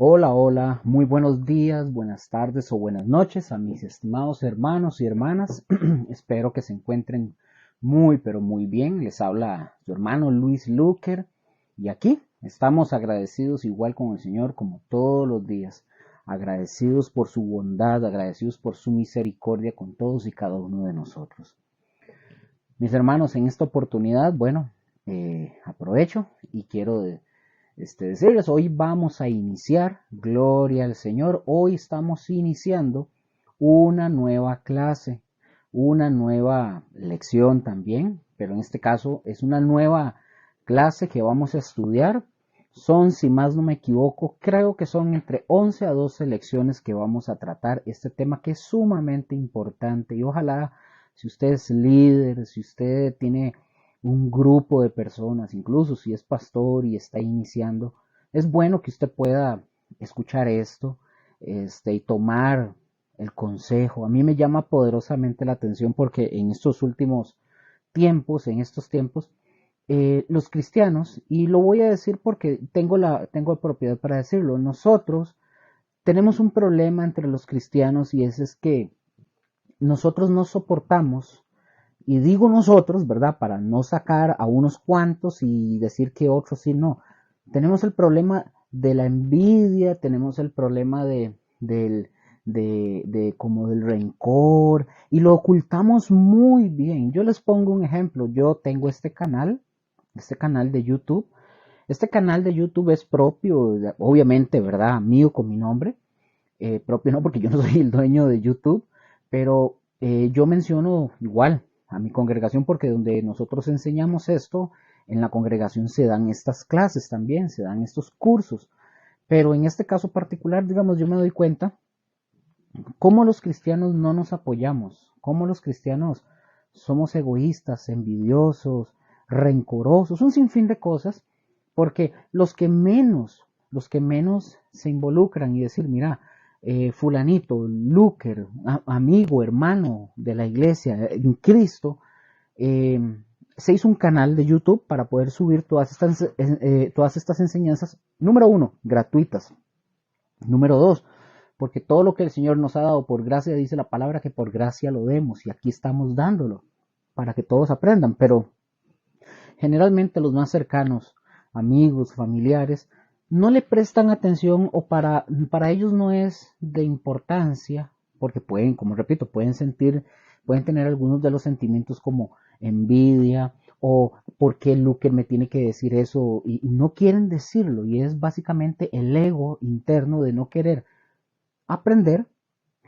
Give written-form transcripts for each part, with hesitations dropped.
Hola, hola, muy buenos días, buenas tardes o buenas noches a mis estimados hermanos y hermanas. Espero que se encuentren muy, pero muy bien. Les habla su hermano Luis Luker y aquí estamos agradecidos igual con el Señor como todos los días. Agradecidos por su bondad, agradecidos por su misericordia con todos y cada uno de nosotros. Mis hermanos, en esta oportunidad, bueno, aprovecho y quiero decirles, hoy vamos a iniciar, gloria al Señor, hoy estamos iniciando una nueva clase, una nueva lección también, pero en este caso es una nueva clase que vamos a estudiar. Son, si más no me equivoco, creo que son entre 11 a 12 lecciones que vamos a tratar este tema que es sumamente importante y ojalá si usted es líder, si usted tiene un grupo de personas, incluso si es pastor y está iniciando, es bueno que usted pueda escuchar esto y tomar el consejo. A mí me llama poderosamente la atención porque en estos últimos tiempos, los cristianos, y lo voy a decir porque tengo propiedad para decirlo, nosotros tenemos un problema entre los cristianos y ese es que nosotros no soportamos y digo nosotros, ¿verdad? Para no sacar a unos cuantos y decir que otros sí no. Tenemos el problema de la envidia, tenemos el problema como del rencor y lo ocultamos muy bien. Yo les pongo un ejemplo. Yo tengo este canal de YouTube. Este canal de YouTube es propio, obviamente, ¿verdad? Mío con mi nombre. Propio no, porque yo no soy el dueño de YouTube, pero yo menciono igual a mi congregación porque donde nosotros enseñamos esto, en la congregación se dan estas clases también, se dan estos cursos. Pero en este caso particular, digamos, yo me doy cuenta cómo los cristianos no nos apoyamos, cómo los cristianos somos egoístas, envidiosos, rencorosos, un sinfín de cosas, porque los que menos se involucran y decir, mira, fulanito, Luker, amigo, hermano de la iglesia, en Cristo, eh, se hizo un canal de YouTube para poder subir todas estas enseñanzas, número uno, gratuitas. Número dos, porque todo lo que el Señor nos ha dado por gracia, dice la palabra que por gracia lo demos, y aquí estamos dándolo para que todos aprendan, pero generalmente los más cercanos, amigos, familiares, no le prestan atención o para ellos no es de importancia, porque pueden, como repito, pueden tener algunos de los sentimientos como envidia o por qué Luke me tiene que decir eso y no quieren decirlo y es básicamente el ego interno de no querer aprender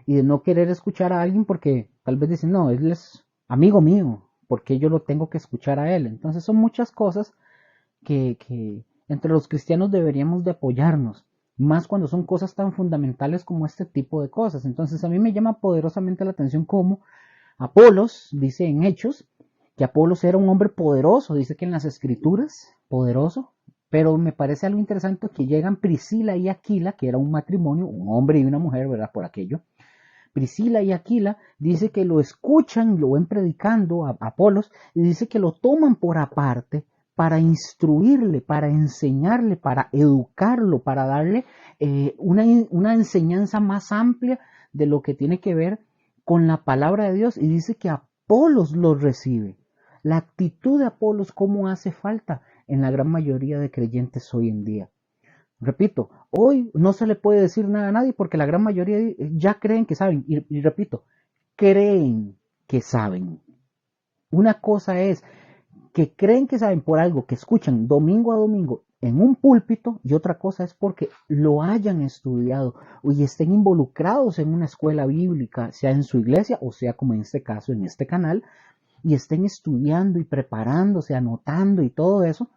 y de no querer escuchar a alguien porque tal vez dicen, no, él es amigo mío, porque yo lo tengo que escuchar a él. Entonces son muchas cosas que entre los cristianos deberíamos de apoyarnos, más cuando son cosas tan fundamentales como este tipo de cosas. Entonces a mí me llama poderosamente la atención cómo Apolos, dice en Hechos, que Apolos era un hombre poderoso, dice que en las escrituras, poderoso, pero me parece algo interesante que llegan Priscila y Aquila, que era un matrimonio, un hombre y una mujer, ¿verdad? Por aquello. Priscila y Aquila dice que lo escuchan, lo ven predicando a Apolos y dice que lo toman por aparte para instruirle, para enseñarle, para educarlo, para darle una enseñanza más amplia de lo que tiene que ver con la palabra de Dios y dice que Apolos lo recibe. La actitud de Apolos, ¿cómo hace falta en la gran mayoría de creyentes hoy en día? Repito, hoy no se le puede decir nada a nadie porque la gran mayoría ya creen que saben. Y repito, creen que saben. Una cosa es que creen que saben por algo que escuchan domingo a domingo en un púlpito y otra cosa es porque lo hayan estudiado y estén involucrados en una escuela bíblica, sea en su iglesia o sea como en este caso, en este canal, y estén estudiando y preparándose, anotando y todo eso,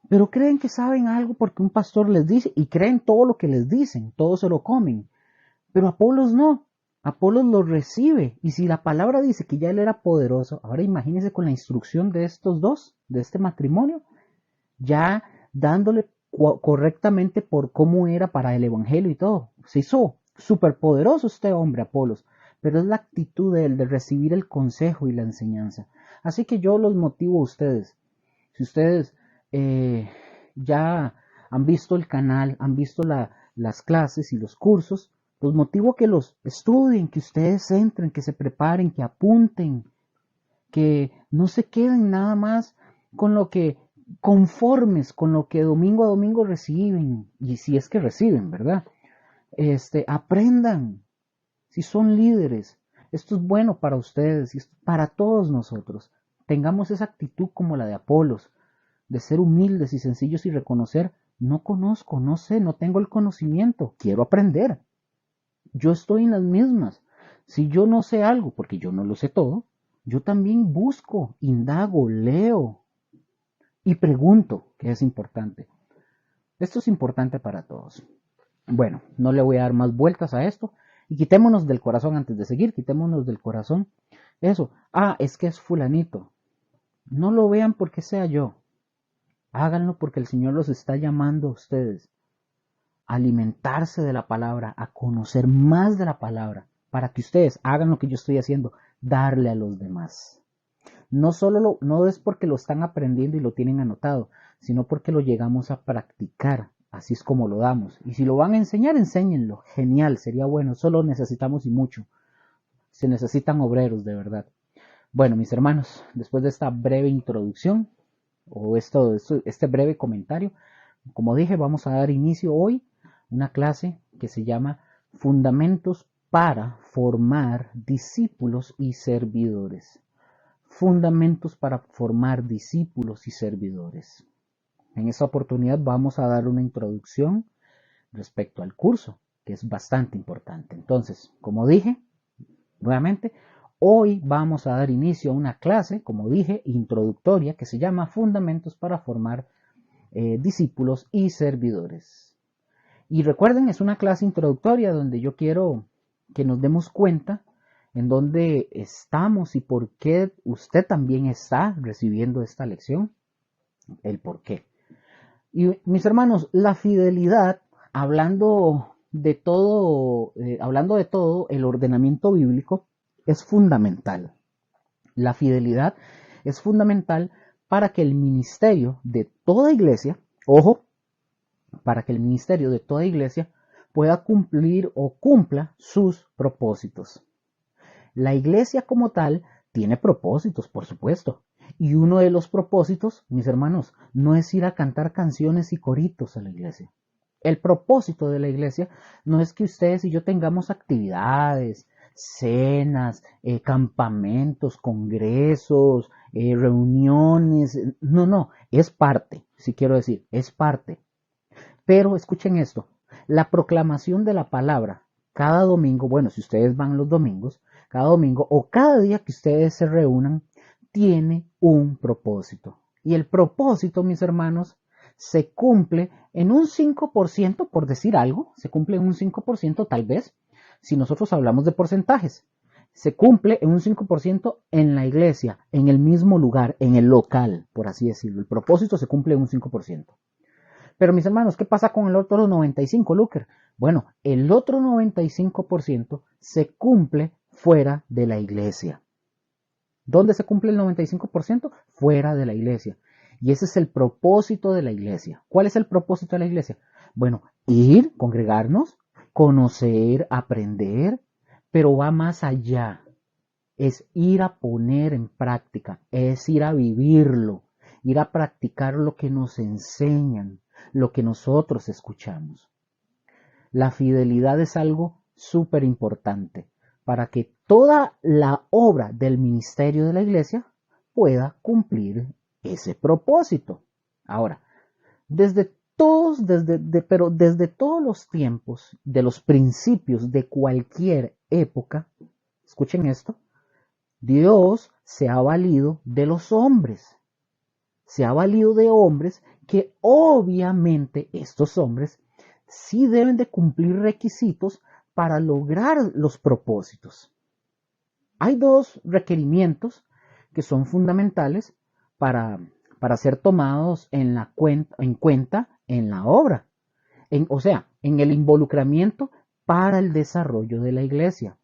pero creen que saben algo porque un pastor les dice y creen todo lo que les dicen, todo se lo comen. Pero Apolos no, Apolos lo recibe y si la palabra dice que ya él era poderoso, ahora imagínense con la instrucción de estos dos, de este matrimonio, ya dándole correctamente por cómo era para el evangelio y todo. Se hizo súper poderoso este hombre, Apolos, pero es la actitud de él de recibir el consejo y la enseñanza. Así que yo los motivo a ustedes. Si ustedes ya han visto el canal, han visto las clases y los cursos, los motivo a que los estudien, que ustedes entren, que se preparen, que apunten, que no se queden nada más con lo que conformes con lo que domingo a domingo reciben, y si es que reciben, ¿verdad? Aprendan, si son líderes, esto es bueno para ustedes y para todos nosotros. Tengamos esa actitud como la de Apolos, de ser humildes y sencillos y reconocer, no conozco, no sé, no tengo el conocimiento, quiero aprender. Yo estoy en las mismas. Si yo no sé algo, porque yo no lo sé todo, yo también busco, indago, leo y pregunto, que es importante. Esto es importante para todos. Bueno, no le voy a dar más vueltas a esto. Y quitémonos del corazón antes de seguir, quitémonos del corazón eso. Es que es fulanito. No lo vean porque sea yo. Háganlo porque el Señor los está llamando a ustedes a alimentarse de la palabra, a conocer más de la palabra, para que ustedes hagan lo que yo estoy haciendo, darle a los demás. No es porque lo están aprendiendo y lo tienen anotado, sino porque lo llegamos a practicar. Así es como lo damos. Y si lo van a enseñar, enséñenlo. Genial, sería bueno. Solo necesitamos y mucho. Se necesitan obreros, de verdad. Bueno, mis hermanos, después de esta breve introducción, o este breve comentario, como dije, vamos a dar inicio hoy a una clase que se llama Fundamentos para formar discípulos y servidores. Fundamentos para formar discípulos y servidores. En esta oportunidad vamos a dar una introducción respecto al curso, que es bastante importante. Entonces, como dije, nuevamente, hoy vamos a dar inicio a una clase, como dije, introductoria, que se llama Fundamentos para formar discípulos y servidores. Y recuerden, es una clase introductoria donde yo quiero que nos demos cuenta en dónde estamos y por qué usted también está recibiendo esta lección, el por qué. Y mis hermanos, la fidelidad, hablando de todo, el ordenamiento bíblico es fundamental. La fidelidad es fundamental para que el ministerio de toda iglesia, ojo, para que el ministerio de toda iglesia pueda cumplir o cumpla sus propósitos. La iglesia como tal tiene propósitos, por supuesto. Y uno de los propósitos, mis hermanos, no es ir a cantar canciones y coritos a la iglesia. El propósito de la iglesia no es que ustedes y yo tengamos actividades, cenas, campamentos, congresos, reuniones. No, es parte, si quiero decir, es parte. Pero escuchen esto, la proclamación de la palabra cada domingo, bueno, si ustedes van los domingos, cada domingo o cada día que ustedes se reúnan, tiene un propósito. Y el propósito, mis hermanos, se cumple en un 5%, por decir algo, se cumple en un 5% tal vez, si nosotros hablamos de porcentajes. Se cumple en un 5% en la iglesia, en el mismo lugar, en el local, por así decirlo. El propósito se cumple en un 5%. Pero mis hermanos, ¿qué pasa con el otro 95%, Luker? Bueno, el otro 95% se cumple fuera de la iglesia. ¿Dónde se cumple el 95%? Fuera de la iglesia. Y ese es el propósito de la iglesia. ¿Cuál es el propósito de la iglesia? Bueno, ir, congregarnos, conocer, aprender, pero va más allá. Es ir a poner en práctica, es ir a vivirlo, ir a practicar lo que nos enseñan, lo que nosotros escuchamos. La fidelidad es algo súper importante para que toda la obra del ministerio de la iglesia pueda cumplir ese propósito. Ahora, desde todos los tiempos, de los principios de cualquier época, escuchen esto, Dios se ha valido de los hombres. Se ha valido de hombres que obviamente estos hombres sí deben de cumplir requisitos para lograr los propósitos. Hay dos requerimientos que son fundamentales para ser tomados en cuenta en la obra. En el involucramiento para el desarrollo de la iglesia.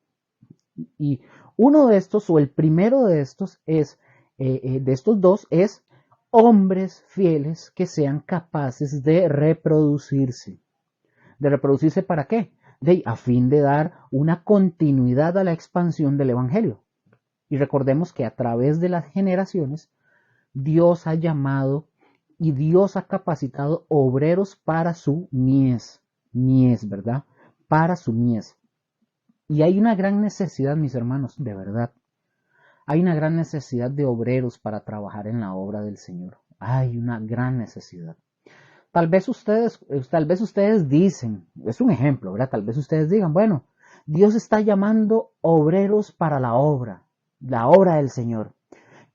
Y uno de estos, o el primero de estos, de estos dos, es hombres fieles que sean capaces de reproducirse. ¿De reproducirse para qué? A fin de dar una continuidad a la expansión del Evangelio. Y recordemos que a través de las generaciones, Dios ha llamado y Dios ha capacitado obreros para su mies, ¿verdad? Para su mies. Y hay una gran necesidad, mis hermanos, de verdad. Hay una gran necesidad de obreros para trabajar en la obra del Señor. Hay una gran necesidad. Tal vez ustedes dicen, es un ejemplo, ¿verdad? Tal vez ustedes digan, bueno, Dios está llamando obreros para la obra del Señor.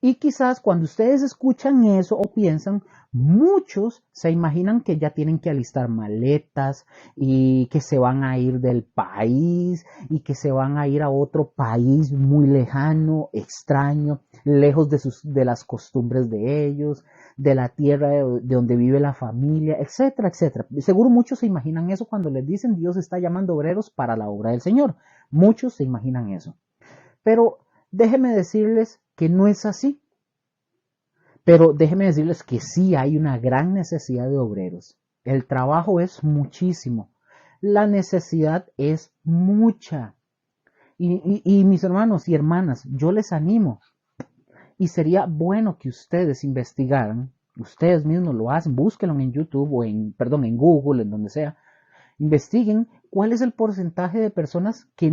Y quizás cuando ustedes escuchan eso o piensan, muchos se imaginan que ya tienen que alistar maletas y que se van a ir del país y que se van a ir a otro país muy lejano, extraño, lejos de las costumbres de ellos, de la tierra de donde vive la familia, etcétera, etcétera. Seguro muchos se imaginan eso cuando les dicen Dios está llamando obreros para la obra del Señor. Muchos se imaginan eso. Pero déjenme decirles que no es así. Pero déjenme decirles que sí hay una gran necesidad de obreros. El trabajo es muchísimo. La necesidad es mucha. Y mis hermanos y hermanas, yo les animo. Y sería bueno que ustedes investigaran. Ustedes mismos lo hacen. Búsquenlo en YouTube o en Google, en donde sea. Investiguen cuál es el porcentaje de personas que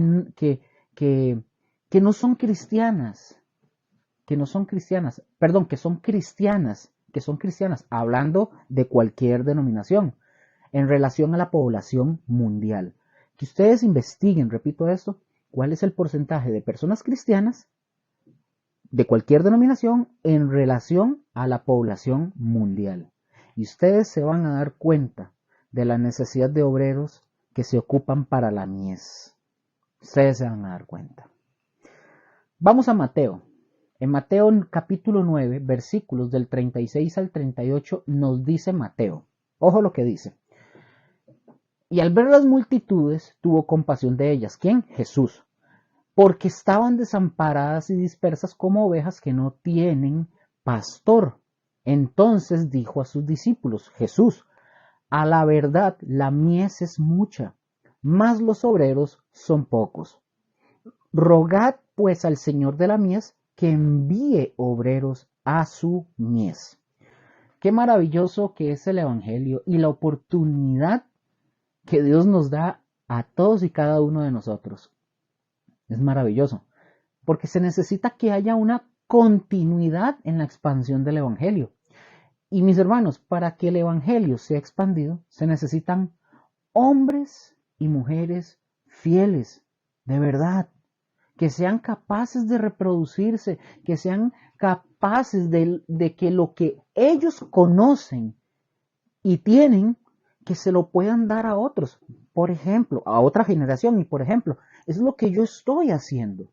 no son cristianas, que son cristianas, hablando de cualquier denominación, en relación a la población mundial. Que ustedes investiguen, repito esto, cuál es el porcentaje de personas cristianas de cualquier denominación en relación a la población mundial. Y ustedes se van a dar cuenta de la necesidad de obreros que se ocupan para la mies. Ustedes se van a dar cuenta. Vamos a Mateo. En Mateo capítulo 9, versículos del 36 al 38, nos dice Mateo. Ojo lo que dice. Y al ver las multitudes, tuvo compasión de ellas. ¿Quién? Jesús. Porque estaban desamparadas y dispersas como ovejas que no tienen pastor. Entonces dijo a sus discípulos, Jesús, a la verdad la mies es mucha, mas los obreros son pocos. Rogad pues al Señor de la mies que envíe obreros a su mies. Qué maravilloso que es el Evangelio y la oportunidad que Dios nos da a todos y cada uno de nosotros. Es maravilloso, porque se necesita que haya una continuidad en la expansión del Evangelio. Y mis hermanos, para que el Evangelio sea expandido, se necesitan hombres y mujeres fieles, de verdad, que sean capaces de reproducirse, que sean capaces de que lo que ellos conocen y tienen, que se lo puedan dar a otros, por ejemplo, a otra generación. Y por ejemplo, es lo que yo estoy haciendo.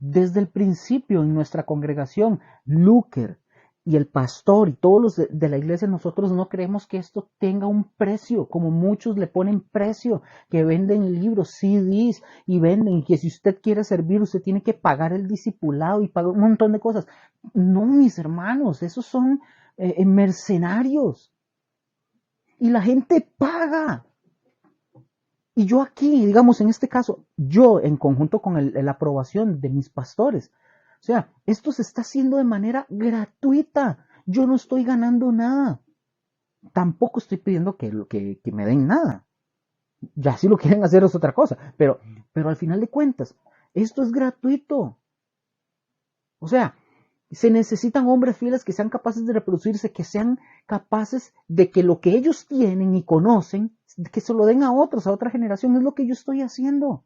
Desde el principio en nuestra congregación, Lúker y el pastor y todos los de la iglesia, nosotros no creemos que esto tenga un precio, como muchos le ponen precio, que venden libros, CDs y venden, y que si usted quiere servir, usted tiene que pagar el discipulado y pagar un montón de cosas. No, mis hermanos, esos son mercenarios. Y la gente paga. Y yo aquí, digamos, en este caso, yo en conjunto con la aprobación de mis pastores, o sea, esto se está haciendo de manera gratuita. Yo no estoy ganando nada. Tampoco estoy pidiendo que me den nada. Ya si lo quieren hacer es otra cosa. Pero al final de cuentas, esto es gratuito. O sea, se necesitan hombres fieles que sean capaces de reproducirse, que sean capaces de que lo que ellos tienen y conocen, que se lo den a otros, a otra generación. Es lo que yo estoy haciendo.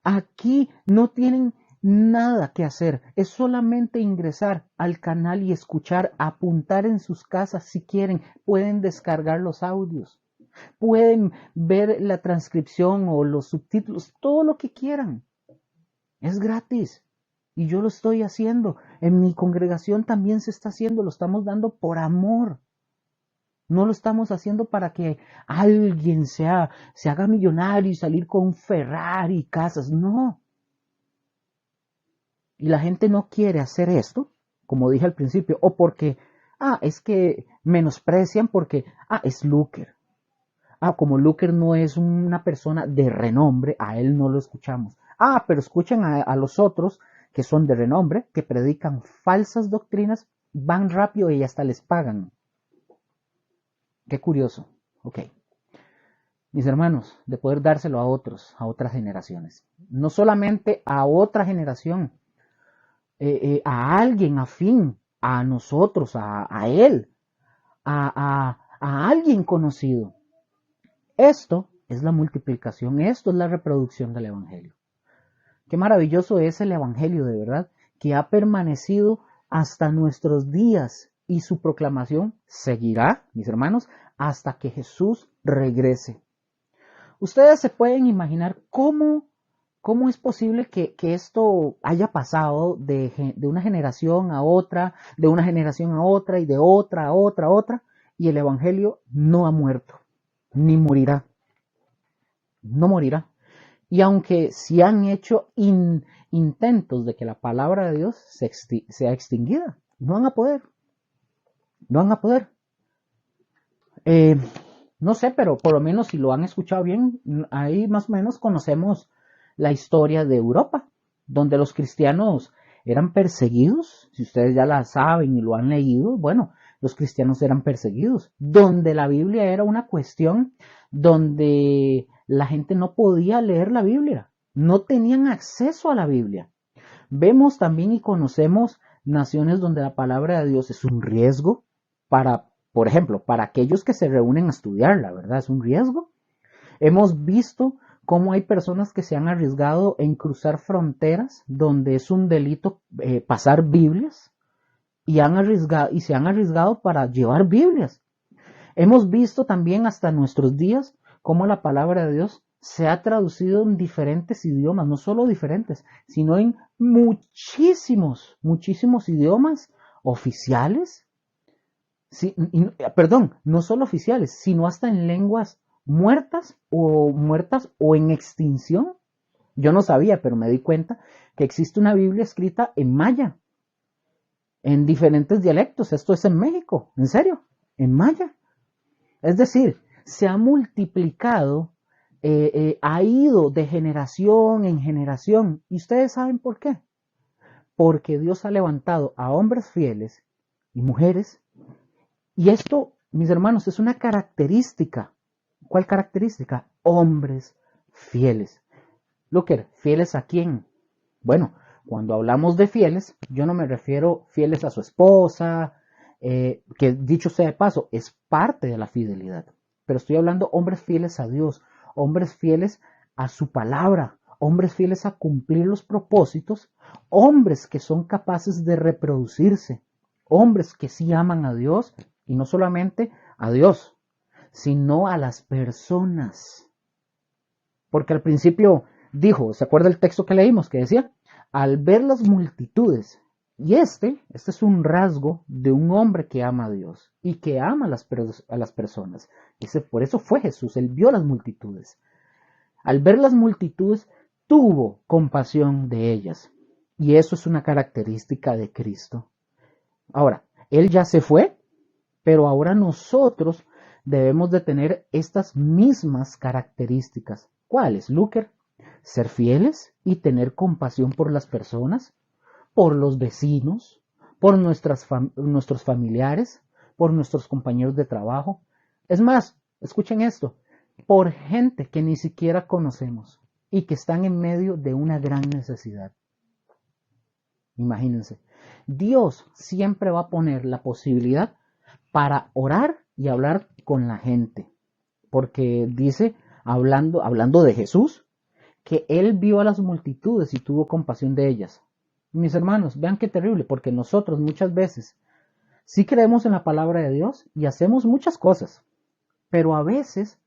Aquí no tienen nada que hacer. Es solamente ingresar al canal y escuchar, apuntar en sus casas si quieren. Pueden descargar los audios. Pueden ver la transcripción o los subtítulos, todo lo que quieran. Es gratis. Y yo lo estoy haciendo. En mi congregación también se está haciendo. Lo estamos dando por amor. No lo estamos haciendo para que alguien se haga millonario y salir con un Ferrari y casas. No. Y la gente no quiere hacer esto, como dije al principio, o porque, es que menosprecian porque, es Lúker. Como Luker no es una persona de renombre, a él no lo escuchamos. Pero escuchan a los otros que son de renombre, que predican falsas doctrinas, van rápido y hasta les pagan. Qué curioso. Ok. Mis hermanos, de poder dárselo a otros, a otras generaciones. No solamente a otra generación, a alguien afín, a nosotros, a él, a alguien conocido. Esto es la multiplicación, esto es la reproducción del Evangelio. Qué maravilloso es el Evangelio, de verdad, que ha permanecido hasta nuestros días y su proclamación seguirá, mis hermanos, hasta que Jesús regrese. Ustedes se pueden imaginar cómo es posible que esto haya pasado de una generación a otra, de una generación a otra y de otra a otra a otra, y el Evangelio no ha muerto, ni morirá. No morirá. Y aunque se han hecho intentos de que la palabra de Dios sea extinguida, no van a poder. No van a poder. No sé, pero por lo menos si lo han escuchado bien, ahí más o menos conocemos la historia de Europa, donde los cristianos eran perseguidos. Si ustedes ya la saben y lo han leído, bueno, los cristianos eran perseguidos, donde la Biblia era una cuestión donde la gente no podía leer la Biblia, no tenían acceso a la Biblia. Vemos también y conocemos naciones donde la palabra de Dios es un riesgo para, por ejemplo, para aquellos que se reúnen a estudiarla, ¿verdad? Es un riesgo. Hemos visto cómo hay personas que se han arriesgado en cruzar fronteras donde es un delito pasar Biblias y se han arriesgado para llevar Biblias. Hemos visto también hasta nuestros días cómo la palabra de Dios se ha traducido en diferentes idiomas, no solo diferentes, sino en muchísimos, muchísimos idiomas oficiales. Sí, perdón, no solo oficiales, sino hasta en lenguas muertas o en extinción. Yo no sabía, pero me di cuenta que existe una Biblia escrita en maya, en diferentes dialectos. Esto es en México, en serio, en maya. Es decir, se ha multiplicado, ha ido de generación en generación. ¿Y ustedes saben por qué? Porque Dios ha levantado a hombres fieles y mujeres. Y esto, mis hermanos, es una característica. ¿Cuál característica? Hombres fieles. Luker, ¿fieles a quién? Bueno, cuando hablamos de fieles, yo no me refiero fieles a su esposa, que dicho sea de paso, es parte de la fidelidad. Pero estoy hablando hombres fieles a Dios, hombres fieles a su palabra, hombres fieles a cumplir los propósitos, hombres que son capaces de reproducirse, hombres que sí aman a Dios y no solamente a Dios, sino a las personas. Porque al principio dijo, ¿se acuerda el texto que leímos que decía? Al ver las multitudes, y este es un rasgo de un hombre que ama a Dios y que ama a las personas. Por eso fue Jesús, él vio las multitudes. Al ver las multitudes, tuvo compasión de ellas. Y eso es una característica de Cristo. Ahora, él ya se fue, pero ahora nosotros debemos de tener estas mismas características. ¿Cuáles, Luker? Ser fieles y tener compasión por las personas, por los vecinos, por nuestros familiares, por nuestros compañeros de trabajo. Es más, escuchen esto, por gente que ni siquiera conocemos y que están en medio de una gran necesidad. Imagínense, Dios siempre va a poner la posibilidad para orar y hablar con la gente, porque dice, hablando de Jesús, que él vio a las multitudes y tuvo compasión de ellas. Mis hermanos, vean qué terrible, porque nosotros muchas veces sí creemos en la palabra de Dios y hacemos muchas cosas, pero a veces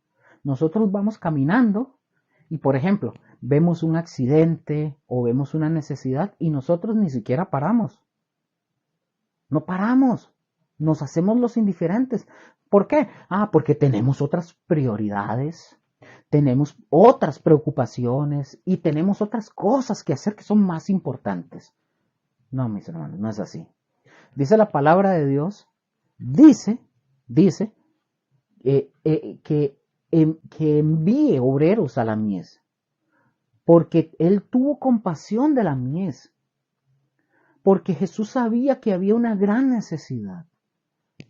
nosotros vamos caminando y, por ejemplo, vemos un accidente o vemos una necesidad y nosotros ni siquiera paramos. No paramos, nos hacemos los indiferentes. ¿Por qué? Porque tenemos otras prioridades, tenemos otras preocupaciones y tenemos otras cosas que hacer que son más importantes. No, mis hermanos, no es así. Dice la palabra de Dice que que envíe obreros a la mies, porque Él tuvo compasión de la mies, porque Jesús sabía que había una gran necesidad.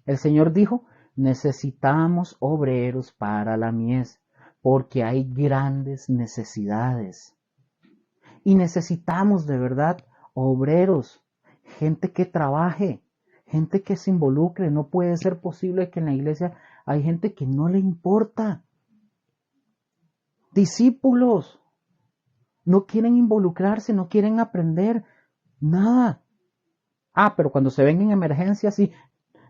El Señor dijo, necesitamos obreros para la mies, porque hay grandes necesidades. Y necesitamos de verdad obreros, gente que trabaje, gente que se involucre. No puede ser posible que en la iglesia hay gente que no le importa. Discípulos, no quieren involucrarse, no quieren aprender nada. Pero cuando se ven en emergencias, sí,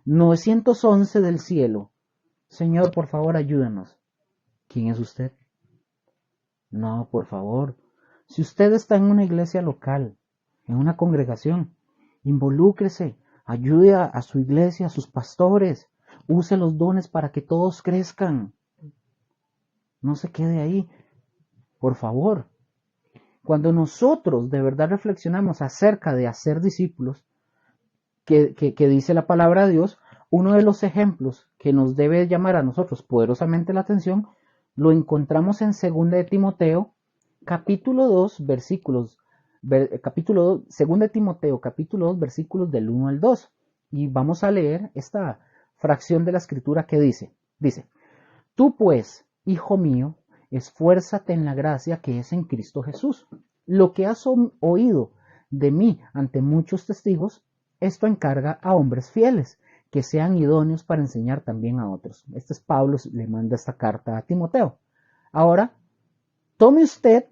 911 del cielo. Señor, por favor, ayúdanos. ¿Quién es usted? No, por favor. Si usted está en una iglesia local, en una congregación, involúcrese, ayude a su iglesia, a sus pastores, use los dones para que todos crezcan. No se quede ahí, por favor. Cuando nosotros de verdad reflexionamos acerca de hacer discípulos, que dice la palabra de Dios, uno de los ejemplos que nos debe llamar a nosotros poderosamente la atención, lo encontramos en 2 de Timoteo, capítulo 2, versículos, capítulo 2, 2 de Timoteo, capítulo 2, versículos del 1 al 2. Y vamos a leer esta fracción de la escritura que dice, tú pues, hijo mío, esfuérzate en la gracia que es en Cristo Jesús. Lo que has oído de mí ante muchos testigos, esto encarga a hombres fieles, que sean idóneos para enseñar también a otros. Este es Pablo, le manda esta carta a Timoteo. Ahora, tome usted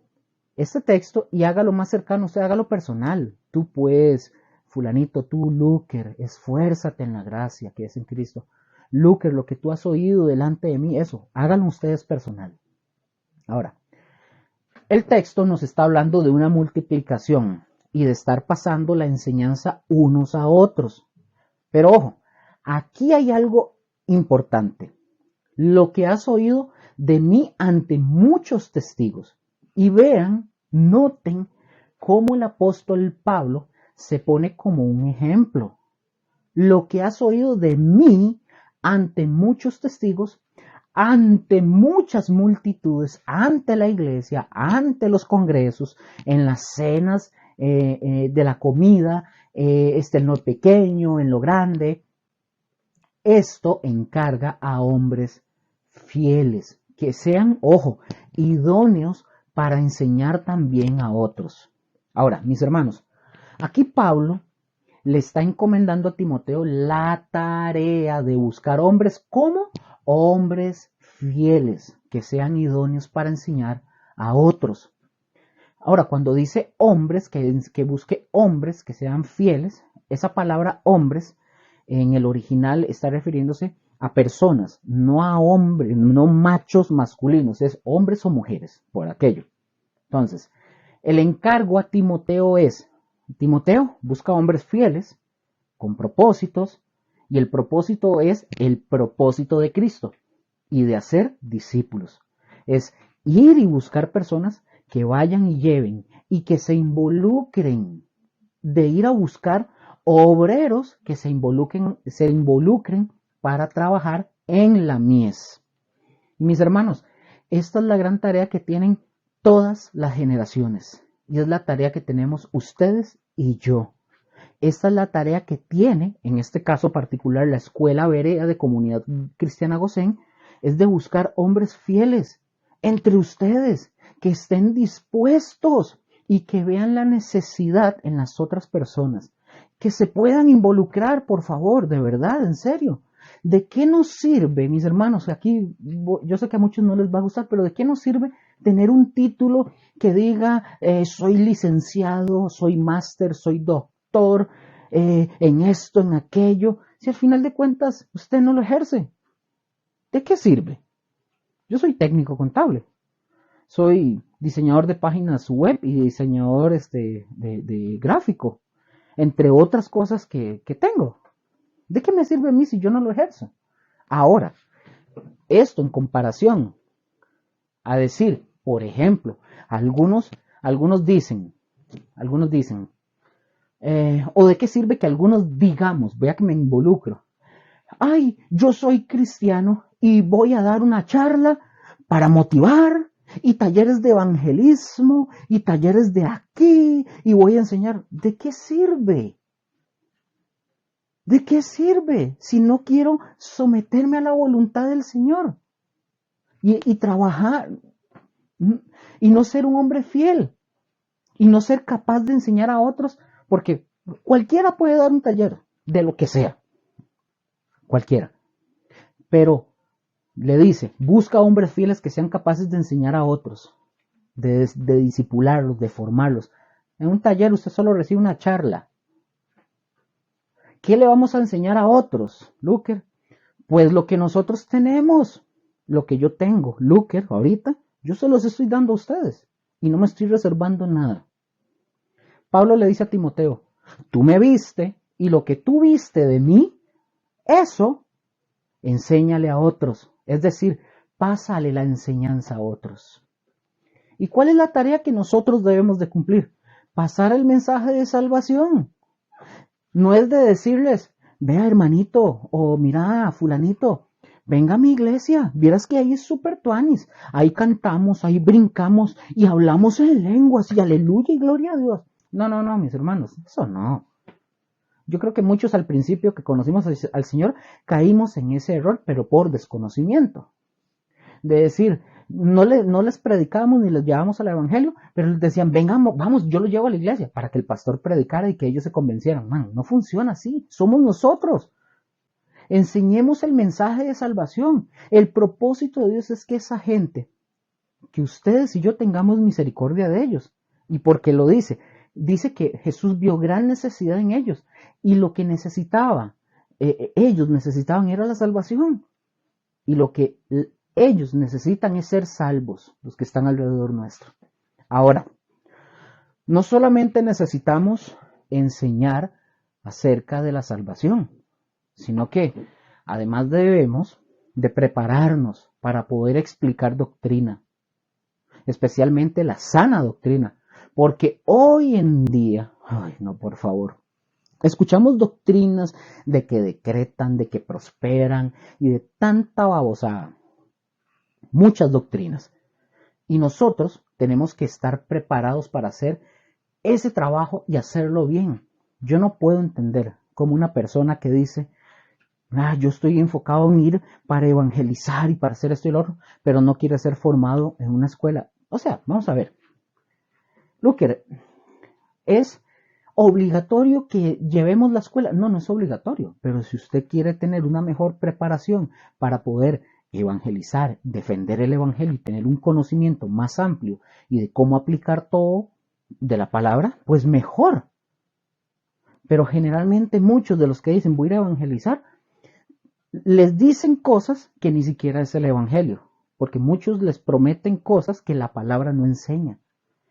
este texto y hágalo más cercano, usted hágalo personal. Tú pues, fulanito, tú, Luker, esfuérzate en la gracia que es en Cristo. Luker, lo que tú has oído delante de mí, eso, háganlo ustedes personal. Ahora, el texto nos está hablando de una multiplicación y de estar pasando la enseñanza unos a otros. Pero ojo, aquí hay algo importante. Lo que has oído de mí ante muchos testigos. Y vean, noten cómo el apóstol Pablo se pone como un ejemplo. Lo que has oído de mí ante muchos testigos, ante muchas multitudes, ante la iglesia, ante los congresos, en las cenas de la comida, en lo pequeño, en lo grande. Esto encarga a hombres fieles, que sean, ojo, idóneos para enseñar también a otros. Ahora, mis hermanos, aquí Pablo le está encomendando a Timoteo la tarea de buscar hombres como hombres fieles, que sean idóneos para enseñar a otros. Ahora, cuando dice hombres, que busque hombres que sean fieles, esa palabra hombres en el original está refiriéndose a personas, no a hombres, no machos masculinos, es hombres o mujeres, por aquello. Entonces, el encargo a Timoteo es, Timoteo, busca hombres fieles, con propósitos, y el propósito es el propósito de Cristo, y de hacer discípulos. Es ir y buscar personas que vayan y lleven, y que se involucren, de ir a buscar obreros que se involucren para trabajar en la mies. Y mis hermanos, esta es la gran tarea que tienen todas las generaciones. Y es la tarea que tenemos ustedes y yo. Esta es la tarea que tiene, en este caso particular, la Escuela Berea de Comunidad Cristiana Gosén, es de buscar hombres fieles entre ustedes, que estén dispuestos y que vean la necesidad en las otras personas, que se puedan involucrar, por favor, de verdad, en serio. ¿De qué nos sirve, mis hermanos? Aquí yo sé que a muchos no les va a gustar, pero ¿de qué nos sirve tener un título que diga soy licenciado, soy máster, soy doctor, en esto, en aquello, si al final de cuentas usted no lo ejerce? ¿De qué sirve? Yo soy técnico contable, soy diseñador de páginas web y diseñador de gráfico, entre otras cosas que tengo. ¿De qué me sirve a mí si yo no lo ejerzo? Ahora, esto en comparación a decir, por ejemplo, algunos dicen, o de qué sirve que algunos digamos, vea que me involucro, ay, yo soy cristiano y voy a dar una charla para motivar, y talleres de evangelismo, y talleres de aquí, y voy a enseñar. ¿De qué sirve? ¿De qué sirve si no quiero someterme a la voluntad del Señor? Y trabajar, y no ser un hombre fiel, y no ser capaz de enseñar a otros, porque cualquiera puede dar un taller de lo que sea, cualquiera. Pero le dice, busca hombres fieles que sean capaces de enseñar a otros, de disipularlos, de formarlos. En un taller usted solo recibe una charla. ¿Qué le vamos a enseñar a otros, Luker? Pues lo que nosotros tenemos, lo que yo tengo, Luker, ahorita, yo se los estoy dando a ustedes y no me estoy reservando nada. Pablo le dice a Timoteo, tú me viste y lo que tú viste de mí, eso enséñale a otros. Es decir, pásale la enseñanza a otros. ¿Y cuál es la tarea que nosotros debemos de cumplir? Pasar el mensaje de salvación. No es de decirles, vea hermanito, o mira fulanito, venga a mi iglesia, vieras que ahí es súper tuanis, ahí cantamos, ahí brincamos y hablamos en lenguas y aleluya y gloria a Dios. No, mis hermanos, eso no. Yo creo que muchos al principio que conocimos al Señor caímos en ese error, pero por desconocimiento. De decir, no les predicábamos ni les llevábamos al evangelio, pero les decían, venga, vamos, yo los llevo a la iglesia para que el pastor predicara y que ellos se convencieran. Man, no funciona así, somos nosotros. Enseñemos el mensaje de salvación. El propósito de Dios es que esa gente, que ustedes y yo tengamos misericordia de ellos. Y porque lo dice que Jesús vio gran necesidad en ellos. Y lo que ellos necesitaban era la salvación. Y lo que ellos necesitan es ser salvos, los que están alrededor nuestro. Ahora, no solamente necesitamos enseñar acerca de la salvación, sino que además debemos de prepararnos para poder explicar doctrina, especialmente la sana doctrina, porque hoy en día, por favor, escuchamos doctrinas de que decretan, de que prosperan y de tanta babosada. Muchas doctrinas. Y nosotros tenemos que estar preparados para hacer ese trabajo y hacerlo bien. Yo no puedo entender como una persona que dice, yo estoy enfocado en ir para evangelizar y para hacer esto y lo otro, pero no quiere ser formado en una escuela. O sea, vamos a ver. Luker, ¿es obligatorio que llevemos la escuela? No es obligatorio, pero si usted quiere tener una mejor preparación para poder evangelizar, defender el evangelio y tener un conocimiento más amplio y de cómo aplicar todo de la palabra, pues mejor. Pero generalmente muchos de los que dicen voy a ir a evangelizar, les dicen cosas que ni siquiera es el evangelio, porque muchos les prometen cosas que la palabra no enseña.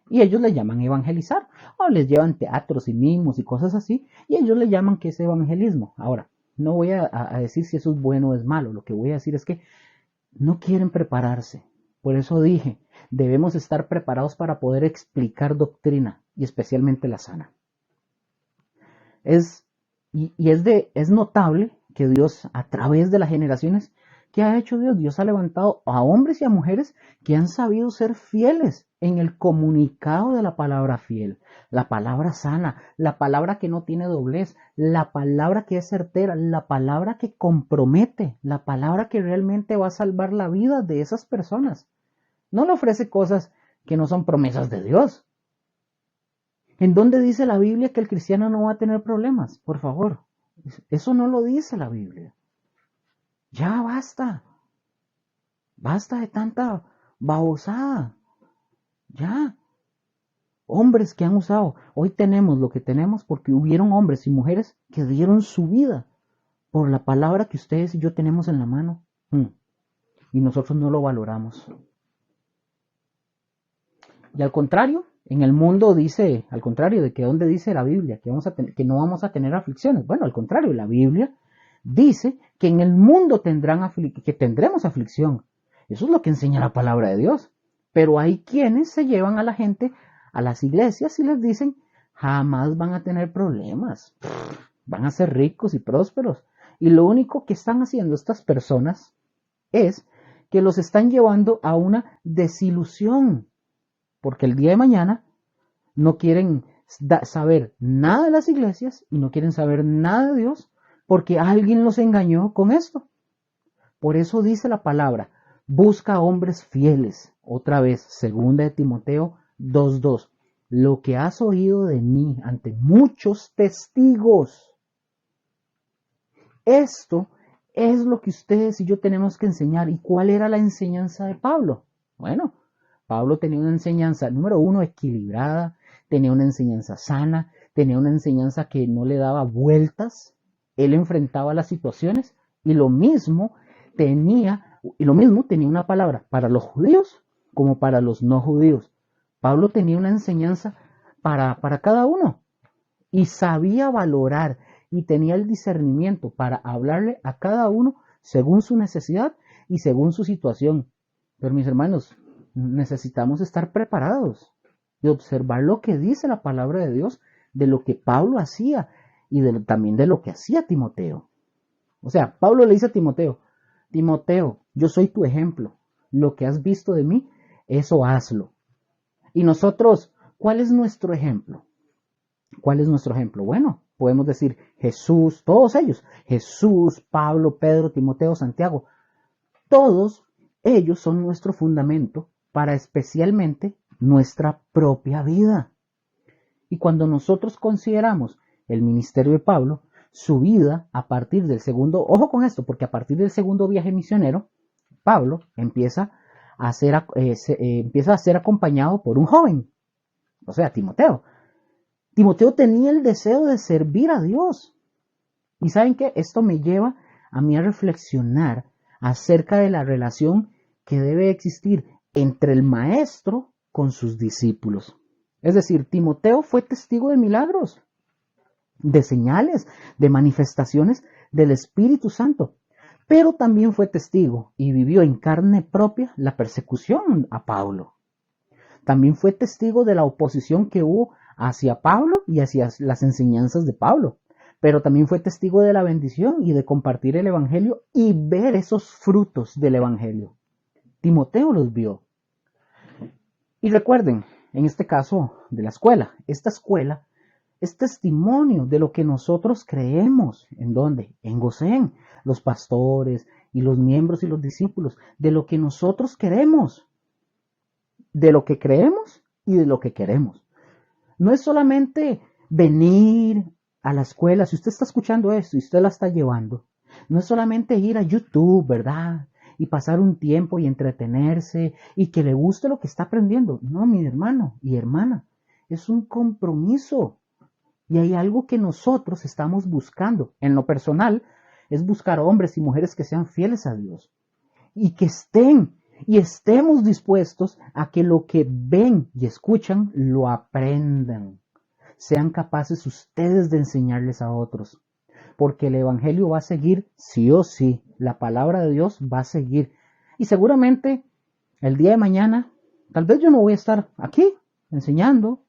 Y ellos le llaman evangelizar, o les llevan teatros y mimos y cosas así, y ellos le llaman que es evangelismo. Ahora, no voy a decir si eso es bueno o es malo, lo que voy a decir es que no quieren prepararse. Por eso dije, debemos estar preparados para poder explicar doctrina, y especialmente la sana. Es notable que Dios, a través de las generaciones, ¿qué ha hecho Dios? Dios ha levantado a hombres y a mujeres que han sabido ser fieles en el comunicado de la palabra fiel, la palabra sana, la palabra que no tiene doblez, la palabra que es certera, la palabra que compromete, la palabra que realmente va a salvar la vida de esas personas. No le ofrece cosas que no son promesas de Dios. ¿En dónde dice la Biblia que el cristiano no va a tener problemas? Por favor, eso no lo dice la Biblia. Ya basta. Basta de tanta babosada. Ya. Hombres que han usado. Hoy tenemos lo que tenemos porque hubieron hombres y mujeres que dieron su vida por la palabra que ustedes y yo tenemos en la mano. Y nosotros no lo valoramos. Y al contrario, en el mundo dice, al contrario de que donde dice la Biblia que no vamos a tener aflicciones. Bueno, al contrario, la Biblia dice que en el mundo que tendremos aflicción. Eso es lo que enseña la palabra de Dios. Pero hay quienes se llevan a la gente a las iglesias y les dicen, jamás van a tener problemas. Van a ser ricos y prósperos. Y lo único que están haciendo estas personas es que los están llevando a una desilusión, porque el día de mañana no quieren saber nada de las iglesias y no quieren saber nada de Dios porque alguien los engañó con esto. Por eso dice la palabra, busca hombres fieles. Otra vez, segunda de Timoteo 2:2. Lo que has oído de mí ante muchos testigos. Esto es lo que ustedes y yo tenemos que enseñar. ¿Y cuál era la enseñanza de Pablo? Bueno, Pablo tenía una enseñanza, número uno, equilibrada, tenía una enseñanza sana, tenía una enseñanza que no le daba vueltas. Él enfrentaba las situaciones y lo mismo tenía una palabra para los judíos como para los no judíos. Pablo tenía una enseñanza para cada uno y sabía valorar y tenía el discernimiento para hablarle a cada uno según su necesidad y según su situación. Pero mis hermanos, necesitamos estar preparados y observar lo que dice la palabra de Dios de lo que Pablo hacía y también de lo que hacía Timoteo. O sea, Pablo le dice a Timoteo, Timoteo, yo soy tu ejemplo. Lo que has visto de mí, eso hazlo. Y nosotros, ¿cuál es nuestro ejemplo? ¿Cuál es nuestro ejemplo? Bueno, podemos decir Jesús, todos ellos, Jesús, Pablo, Pedro, Timoteo, Santiago, todos ellos son nuestro fundamento para especialmente nuestra propia vida. Y cuando nosotros consideramos el ministerio de Pablo, su vida a partir del segundo, ojo con esto, porque a partir del segundo viaje misionero, Pablo empieza a ser acompañado por un joven, o sea, Timoteo. Timoteo tenía el deseo de servir a Dios. Y ¿saben qué? Esto me lleva a mí a reflexionar acerca de la relación que debe existir entre el maestro con sus discípulos. Es decir, Timoteo fue testigo de milagros, de señales, de manifestaciones del Espíritu Santo, pero también fue testigo y vivió en carne propia la persecución a Pablo. También fue testigo de la oposición que hubo hacia Pablo y hacia las enseñanzas de Pablo, pero también fue testigo de la bendición y de compartir el Evangelio y ver esos frutos del Evangelio. Timoteo los vio. Y recuerden, en este caso de la escuela, esta escuela es testimonio de lo que nosotros creemos. ¿En dónde? En Gosén, los pastores y los miembros y los discípulos, de lo que nosotros queremos, de lo que creemos y de lo que queremos. No es solamente venir a la escuela, si usted está escuchando esto y usted la está llevando, no es solamente ir a YouTube, ¿verdad? Y pasar un tiempo y entretenerse y que le guste lo que está aprendiendo. No, mi hermano y hermana, es un compromiso. Y hay algo que nosotros estamos buscando. En lo personal, es buscar hombres y mujeres que sean fieles a Dios y que estemos dispuestos a que lo que ven y escuchan lo aprendan. Sean capaces ustedes de enseñarles a otros. Porque el Evangelio va a seguir sí o sí. La palabra de Dios va a seguir. Y seguramente el día de mañana, tal vez yo no voy a estar aquí enseñando,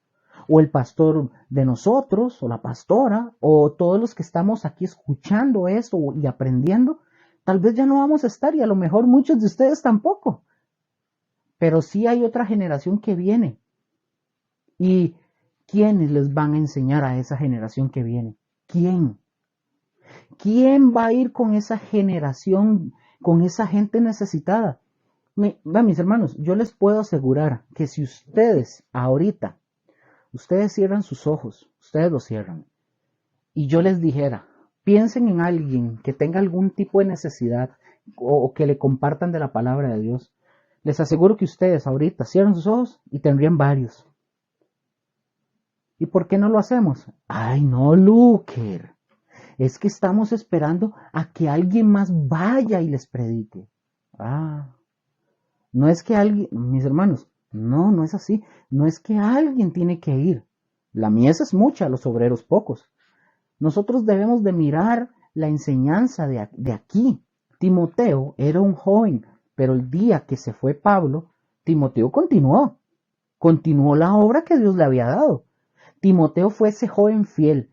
o el pastor de nosotros, o la pastora, o todos los que estamos aquí escuchando esto y aprendiendo, tal vez ya no vamos a estar y a lo mejor muchos de ustedes tampoco. Pero sí hay otra generación que viene. ¿Y quiénes les van a enseñar a esa generación que viene? ¿Quién? ¿Quién va a ir con esa generación, con esa gente necesitada? Mis hermanos, yo les puedo asegurar que si ustedes ahorita, ustedes cierran sus ojos, ustedes los cierran, y yo les dijera, piensen en alguien que tenga algún tipo de necesidad o que le compartan de la palabra de Dios, les aseguro que ustedes ahorita cierran sus ojos y tendrían varios. ¿Y por qué no lo hacemos? Ay, no, Luker. Es que estamos esperando a que alguien más vaya y les predique. No es que alguien, mis hermanos, no es así. No es que alguien tiene que ir. La mies es mucha, los obreros pocos. Nosotros debemos de mirar la enseñanza de aquí. Timoteo era un joven, pero el día que se fue Pablo, Timoteo continuó la obra que Dios le había dado. Timoteo fue ese joven fiel,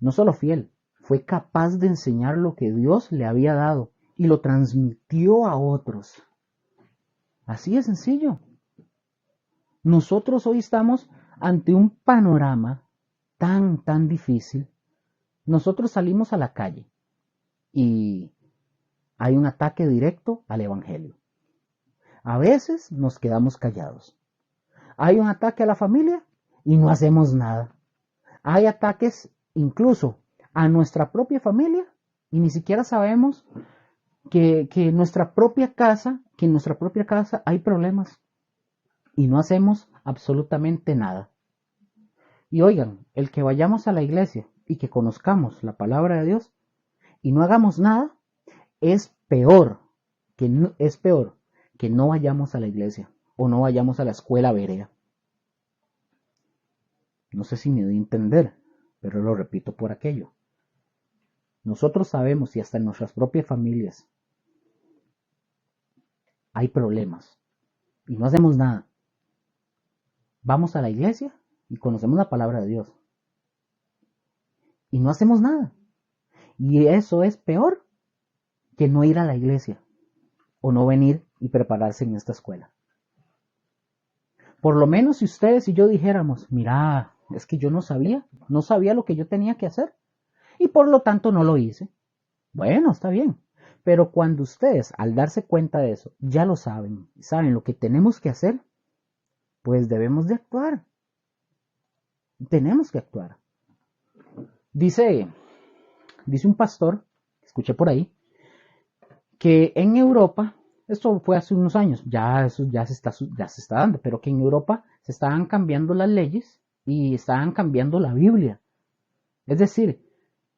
no solo fiel, fue capaz de enseñar lo que Dios le había dado y lo transmitió a otros. Así de sencillo. Nosotros hoy estamos ante un panorama tan difícil. Nosotros salimos a la calle y hay un ataque directo al Evangelio. A veces nos quedamos callados. Hay un ataque a la familia y no hacemos nada. Hay ataques incluso a nuestra propia familia y ni siquiera sabemos que en nuestra propia casa hay problemas y no hacemos absolutamente nada. Y oigan, el que vayamos a la iglesia y que conozcamos la palabra de Dios y no hagamos nada es peor que no vayamos a la iglesia o no vayamos a la escuela berea. No sé si me doy a entender, pero lo repito por aquello. Nosotros sabemos y hasta en nuestras propias familias hay problemas y no hacemos nada. Vamos a la iglesia y conocemos la palabra de Dios y no hacemos nada. Y eso es peor que no ir a la iglesia o no venir y prepararse en esta escuela. Por lo menos si ustedes y yo dijéramos, mira, es que yo no sabía lo que yo tenía que hacer y por lo tanto no lo hice. Bueno, está bien. Pero cuando ustedes, al darse cuenta de eso, ya lo saben lo que tenemos que hacer, pues debemos de actuar. Tenemos que actuar. Dice un pastor, escuché por ahí, que en Europa, esto fue hace unos años, ya se está dando, pero que en Europa se estaban cambiando las leyes y estaban cambiando la Biblia. Es decir,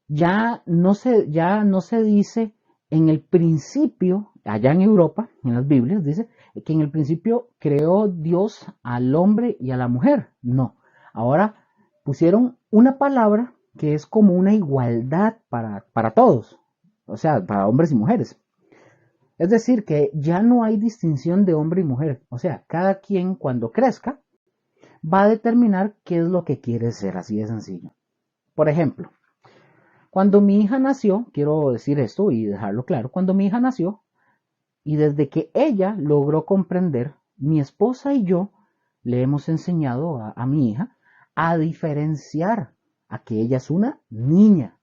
ya no se dice en el principio, allá en Europa, en las Biblias, dice que en el principio creó Dios al hombre y a la mujer. No, ahora pusieron una palabra que es como una igualdad para todos, o sea, para hombres y mujeres. Es decir, que ya no hay distinción de hombre y mujer. O sea, cada quien cuando crezca va a determinar qué es lo que quiere ser, así de sencillo. Por ejemplo, cuando mi hija nació, quiero decir esto y dejarlo claro, cuando mi hija nació, y desde que ella logró comprender, mi esposa y yo le hemos enseñado a mi hija a diferenciar a que ella es una niña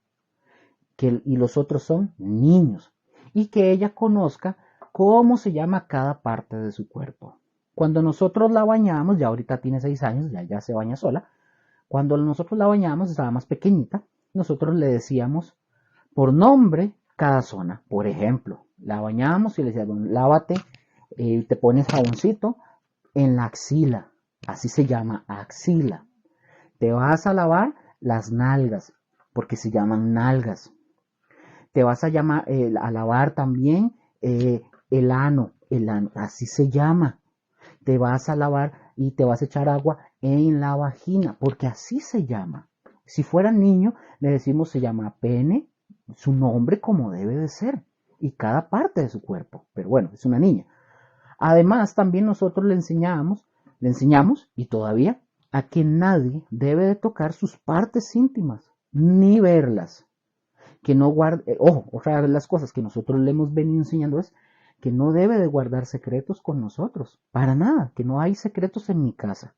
y los otros son niños, y que ella conozca cómo se llama cada parte de su cuerpo. Cuando nosotros la bañamos, ya ahorita tiene 6 años, ya se baña sola, cuando nosotros la bañamos, estaba más pequeñita, nosotros le decíamos por nombre cada zona. Por ejemplo, la bañamos y le decíamos, lávate, te pones jaboncito en la axila, así se llama, axila. Te vas a lavar las nalgas, porque se llaman nalgas. Te vas a lavar también el ano, así se llama. Te vas a lavar y te vas a echar agua en la vagina, porque así se llama. Si fuera niño, le decimos se llama pene, su nombre como debe de ser, y cada parte de su cuerpo. Pero bueno, es una niña. Además, también nosotros le enseñamos, y todavía, a que nadie debe de tocar sus partes íntimas, ni verlas. Que no guarde, otra de las cosas que nosotros le hemos venido enseñando es que no debe de guardar secretos con nosotros, para nada, que no hay secretos en mi casa.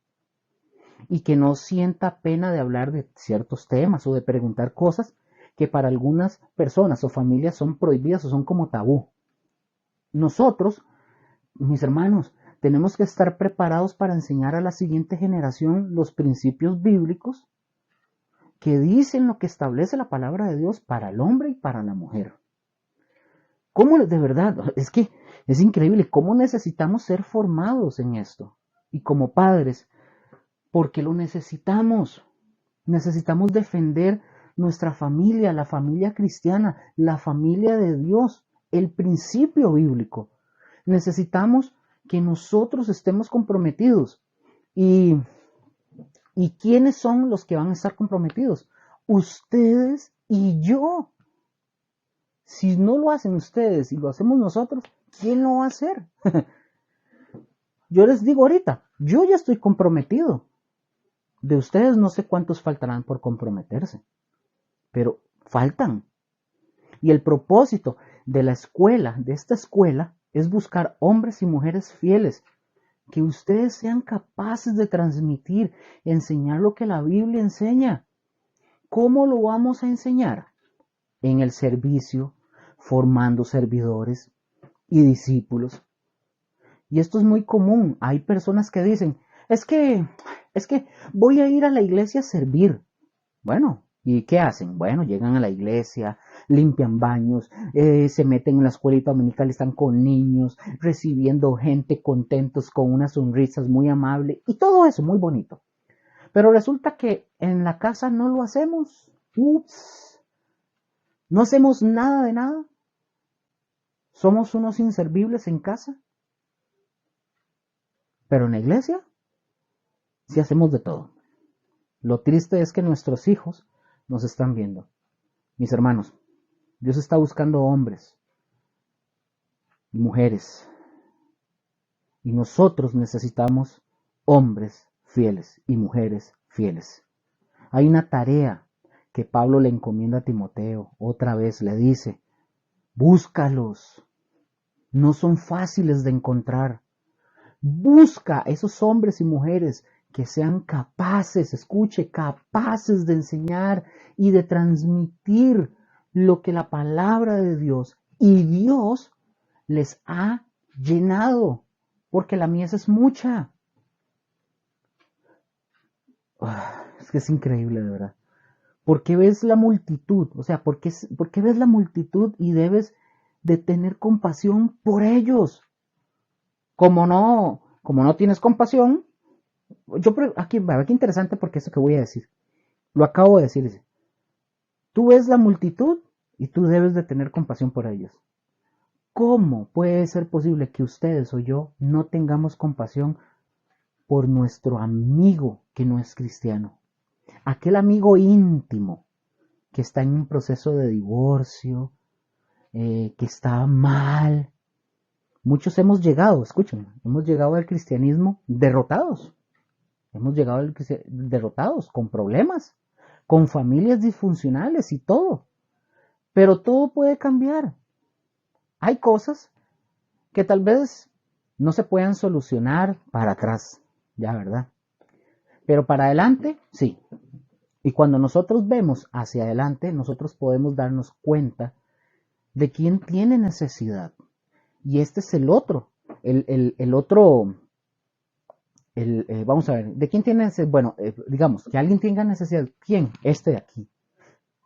Y que no sienta pena de hablar de ciertos temas o de preguntar cosas que para algunas personas o familias son prohibidas o son como tabú. Nosotros, mis hermanos, tenemos que estar preparados para enseñar a la siguiente generación los principios bíblicos que dicen lo que establece la palabra de Dios para el hombre y para la mujer. ¿Cómo de verdad? Es que es increíble cómo necesitamos ser formados en esto. Y como padres, porque lo necesitamos. Necesitamos defender nuestra familia, la familia cristiana, la familia de Dios, el principio bíblico. Necesitamos que nosotros estemos comprometidos. ¿Y quiénes son los que van a estar comprometidos? Ustedes y yo. Si no lo hacen ustedes y lo hacemos nosotros, ¿quién lo va a hacer? Yo les digo ahorita, yo ya estoy comprometido. De ustedes no sé cuántos faltarán por comprometerse, pero faltan. Y el propósito de la escuela, de esta escuela, es buscar hombres y mujeres fieles, que ustedes sean capaces de transmitir, enseñar lo que la Biblia enseña. ¿Cómo lo vamos a enseñar? En el servicio, formando servidores y discípulos. Y esto es muy común. Hay personas que dicen, es que voy a ir a la iglesia a servir. Bueno, ¿y qué hacen? Bueno, llegan a la iglesia, limpian baños, se meten en la escuelita dominical, están con niños, recibiendo gente contentos, con unas sonrisas muy amables y todo eso muy bonito. Pero resulta que en la casa no lo hacemos. Ups, no hacemos nada de nada. Somos unos inservibles en casa. Pero en la iglesia sí hacemos de todo. Lo triste es que nuestros hijos nos están viendo. Mis hermanos, Dios está buscando hombres y mujeres. Y nosotros necesitamos hombres fieles y mujeres fieles. Hay una tarea que Pablo le encomienda a Timoteo. Otra vez le dice, búscalos. No son fáciles de encontrar. Busca esos hombres y mujeres que sean capaces, escuche, capaces de enseñar y de transmitir lo que la palabra de Dios y Dios les ha llenado, porque la mies es mucha. Es que es increíble, de verdad. ¿Por qué ves la multitud? O sea, ¿por qué ves la multitud y debes de tener compasión por ellos? Como no tienes compasión, aquí, qué interesante porque eso que voy a decir, lo acabo de decir. Tú ves la multitud y tú debes de tener compasión por ellos. ¿Cómo puede ser posible que ustedes o yo no tengamos compasión por nuestro amigo que no es cristiano? Aquel amigo íntimo que está en un proceso de divorcio, que está mal. Muchos hemos llegado, escuchen, hemos llegado al cristianismo derrotados. Hemos llegado derrotados, con problemas, con familias disfuncionales y todo. Pero todo puede cambiar. Hay cosas que tal vez no se puedan solucionar para atrás, ya, ¿verdad? Pero para adelante, sí. Y cuando nosotros vemos hacia adelante, nosotros podemos darnos cuenta de quién tiene necesidad. Y este es el otro, vamos a ver, ¿de quién tiene necesidad? Bueno, digamos, que alguien tenga necesidad. ¿Quién? Este de aquí.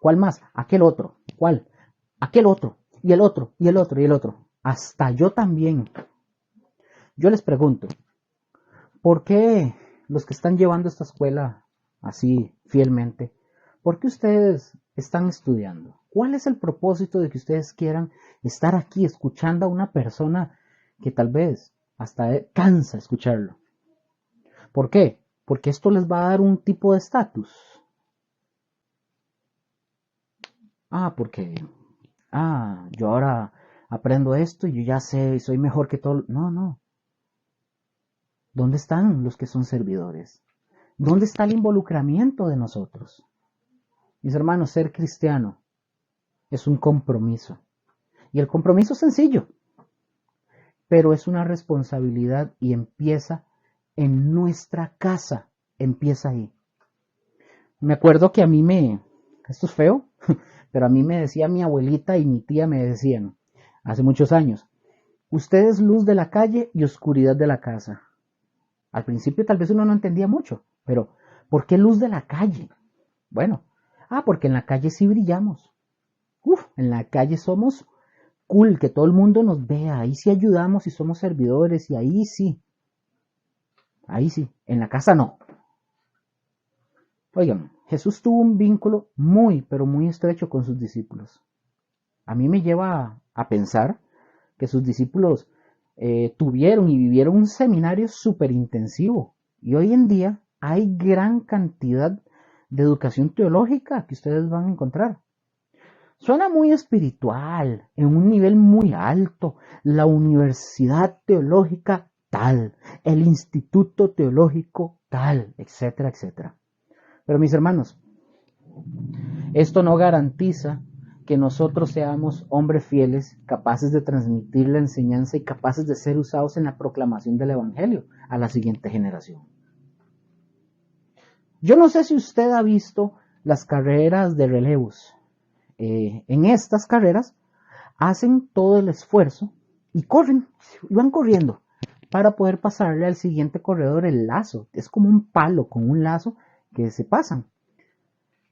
¿Cuál más? Aquel otro. ¿Cuál? Aquel otro. Y el otro, y el otro, y el otro. Hasta yo también. Yo les pregunto, ¿por qué los que están llevando esta escuela así fielmente, por qué ustedes están estudiando? ¿Cuál es el propósito de que ustedes quieran estar aquí escuchando a una persona que tal vez hasta cansa escucharlo? ¿Por qué? Porque esto les va a dar un tipo de estatus. Porque yo ahora aprendo esto y yo ya sé, soy mejor que todo. No. ¿Dónde están los que son servidores? ¿Dónde está el involucramiento de nosotros? Mis hermanos, ser cristiano es un compromiso. Y el compromiso es sencillo, pero es una responsabilidad y empieza en nuestra casa. Empieza ahí. Me acuerdo que esto es feo, pero a mí me decía mi abuelita y mi tía me decían, hace muchos años, usted es luz de la calle y oscuridad de la casa. Al principio tal vez uno no entendía mucho, pero ¿por qué luz de la calle? Bueno, porque en la calle sí brillamos. En la calle somos cool, que todo el mundo nos vea, ahí sí ayudamos y somos servidores y ahí sí, en la casa no. Oigan, Jesús tuvo un vínculo muy, pero muy estrecho con sus discípulos. A mí me lleva a pensar que sus discípulos tuvieron y vivieron un seminario súper intensivo. Y hoy en día hay gran cantidad de educación teológica que ustedes van a encontrar. Suena muy espiritual, en un nivel muy alto. La universidad teológica tal, el instituto teológico tal, etcétera, etcétera. Pero mis hermanos, esto no garantiza que nosotros seamos hombres fieles, capaces de transmitir la enseñanza y capaces de ser usados en la proclamación del Evangelio a la siguiente generación. Yo no sé si usted ha visto las carreras de relevos. En estas carreras hacen todo el esfuerzo y corren, y van corriendo para poder pasarle al siguiente corredor el lazo. Es como un palo con un lazo que se pasan.